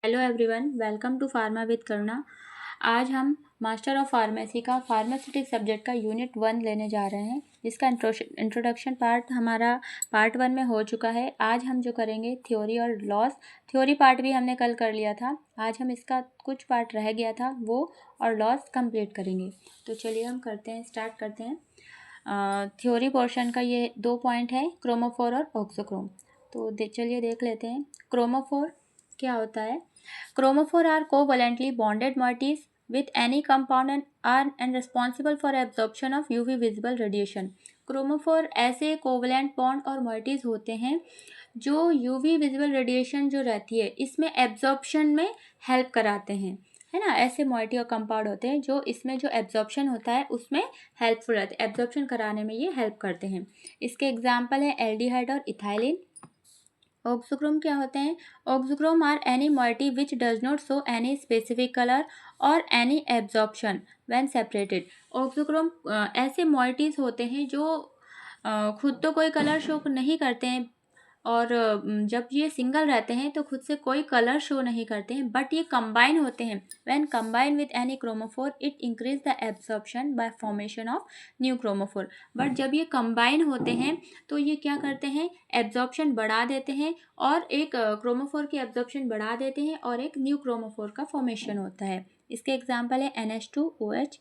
Hello everyone, welcome to pharma with Karuna. आज हम master of pharmacy का फार्मास्यूटिक सब्जेक्ट का यूनिट 1 लेने जा रहे हैं, जिसका इंट्रोडक्शन पार्ट हमारा पार्ट 1 में हो चुका है। आज हम जो करेंगे थ्योरी और लॉस। थ्योरी पार्ट भी हमने कल कर लिया था, आज हम इसका कुछ पार्ट रह गया था वो और लॉस कंप्लीट करेंगे। तो चलिए हम स्टार्ट करते हैं। थ्योरी पोर्शन का ये 2 पॉइंट है, क्रोमोफोर और ऑक्सोक्रोम। तो चलिए देख लेते हैं क्रोमोफोर क्या होता है। Chromophore are covalently bonded moieties with any compound and responsible for absorption of UV visible radiation. Chromophore ऐसे कोवलेंट बॉन्ड और moieties होते हैं जो UV विजिबल रेडिएशन जो रहती है इसमें एब्जॉर्प्शन में हेल्प कराते हैं, है ना। ऐसे मोइटी और कंपाउंड होते हैं जो इसमें जो एब्जॉर्प्शन होता है उसमें हेल्पफुल रहते हैं, एब्जॉर्प्शन कराने में ये हेल्प करते हैं। इसके एग्जाम्पल है एल्डिहाइड और इथाइलिन। ऑक्सोक्रोम क्या होते हैं? Auxochrome are any moiety which does not show any specific colour और any absorption when separated. Auxochrome ऐसे मोइटीज होते हैं जो खुद तो कोई कलर शो नहीं करते हैं और जब ये सिंगल रहते हैं तो खुद से कोई कलर शो नहीं करते हैं, बट ये कंबाइन होते हैं। When combine with any chromophore it increase the absorption bye formation of new chromophore. But जब ये कंबाइन होते हैं तो ये क्या करते हैं, एब्जॉर्प्शन बढ़ा देते हैं और एक क्रोमोफोर की एब्जॉर्प्शन बढ़ा देते हैं और एक न्यू क्रोमोफोर का फॉर्मेशन होता है। इसके एग्जाम्पल है NH2OH।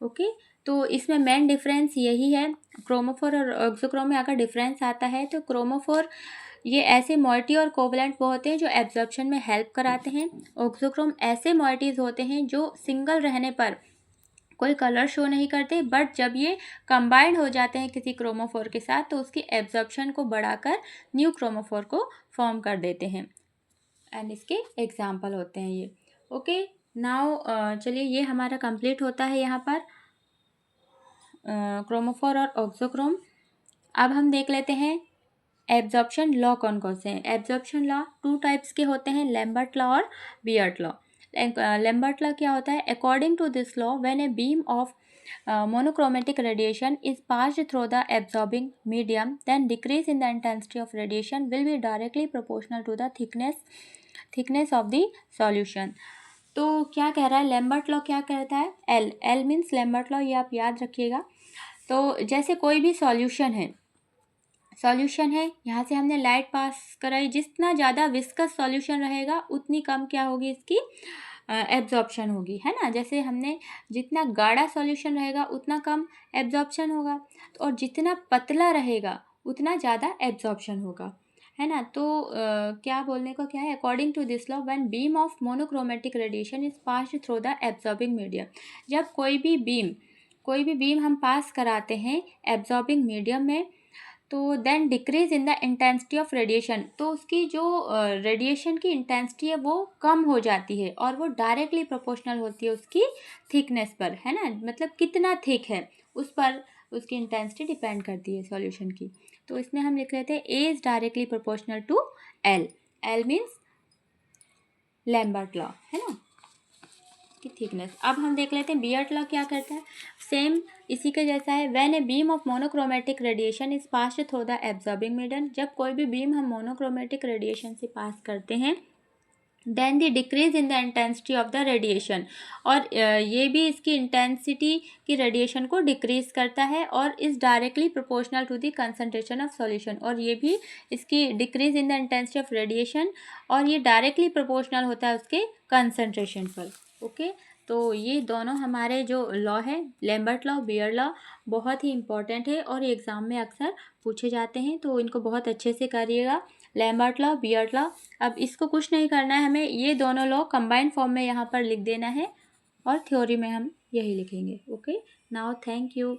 ओके, तो इसमें मेन डिफरेंस यही है। क्रोमोफोर और ऑक्सोक्रोम में अगर डिफरेंस आता है तो क्रोमोफोर ये ऐसे मोइटी और कोवलेंट होते हैं जो एब्जॉर्प्शन में हेल्प कराते हैं। ऑक्सोक्रोम ऐसे मोइटीज होते हैं जो सिंगल रहने पर कोई कलर शो नहीं करते, बट जब ये कंबाइंड हो जाते हैं किसी क्रोमोफोर के साथ तो उसकी एब्जॉर्प्शन को बढ़ाकर न्यू क्रोमोफोर को फॉर्म कर देते हैं। एंड इसके एग्जाम्पल होते हैं ये। ओके, नाउ चलिए ये हमारा कंप्लीट होता है यहाँ पर क्रोमोफोर और ऑक्सोक्रोम। अब हम देख लेते हैं एब्जॉर्प्शन लॉ कौन कौन से हैं। एब्जॉर्प्शन लॉ 2 टाइप्स के होते हैं, लैम्बर्ट लॉ और बियर्ट लॉ। लैम्बर्ट लॉ क्या होता है? According to this law when a beam of monochromatic radiation is passed through the absorbing medium, then decrease in the intensity of radiation will be directly proportional to the thickness of the solution. तो क्या कह रहा है Lambert law? क्या कहता है? L means Lambert law, ये आप याद रखिएगा। तो जैसे कोई भी सॉल्यूशन है, यहाँ से हमने लाइट पास कराई, जितना ज़्यादा विस्कस सॉल्यूशन रहेगा उतनी कम क्या होगी, इसकी एब्जॉर्प्शन होगी, है ना। जैसे हमने जितना गाढ़ा सॉल्यूशन रहेगा उतना कम एब्जॉर्प्शन होगा, और जितना पतला रहेगा उतना ज़्यादा एब्जॉर्प्शन होगा, है ना। तो क्या बोलने को क्या है, according to this law when beam of monochromatic radiation is passed through the absorbing medium. जब कोई भी बीम हम पास कराते हैं एब्जॉर्बिंग मीडियम में, तो then decrease in the intensity of radiation, तो उसकी जो रेडिएशन की इंटेंसिटी है वो कम हो जाती है और वो डायरेक्टली प्रोपोर्शनल होती है उसकी थिकनेस पर, है ना। मतलब कितना थिक है उस पर उसकी इंटेंसिटी डिपेंड करती है सॉल्यूशन की। तो इसमें हम लिख लेते हैं A is directly proportional to L. L means Lambert law, है ना, की थिकनेस। अब हम देख लेते हैं बियर्ट लॉ क्या करता है। सेम इसी के जैसा है। When a beam of monochromatic radiation is passed through the absorbing medium, जब कोई भी बीम हम मोनोक्रोमेटिक रेडिएशन से पास करते हैं, then the decrease in the intensity of the radiation, और ये भी इसकी इंटेंसिटी की रेडिएशन को डिक्रीज करता है और is directly proportional to the concentration of solution, और ये भी इसकी decrease in the intensity of radiation और ये डायरेक्टली प्रोपोर्शनल होता है उसके कंसंट्रेशन पर। ओके, तो ये दोनों हमारे जो लॉ है, लैम्बर्ट लॉ, बियर लॉ, बहुत ही इंपॉर्टेंट है और एग्ज़ाम में अक्सर पूछे जाते हैं, तो इनको बहुत अच्छे से करिएगा। Lambert law, Beer law. अब इसको कुछ नहीं करना है हमें, ये दोनों लॉ कंबाइंड फॉर्म में यहाँ पर लिख देना है और थ्योरी में हम यही लिखेंगे। Okay, now thank you.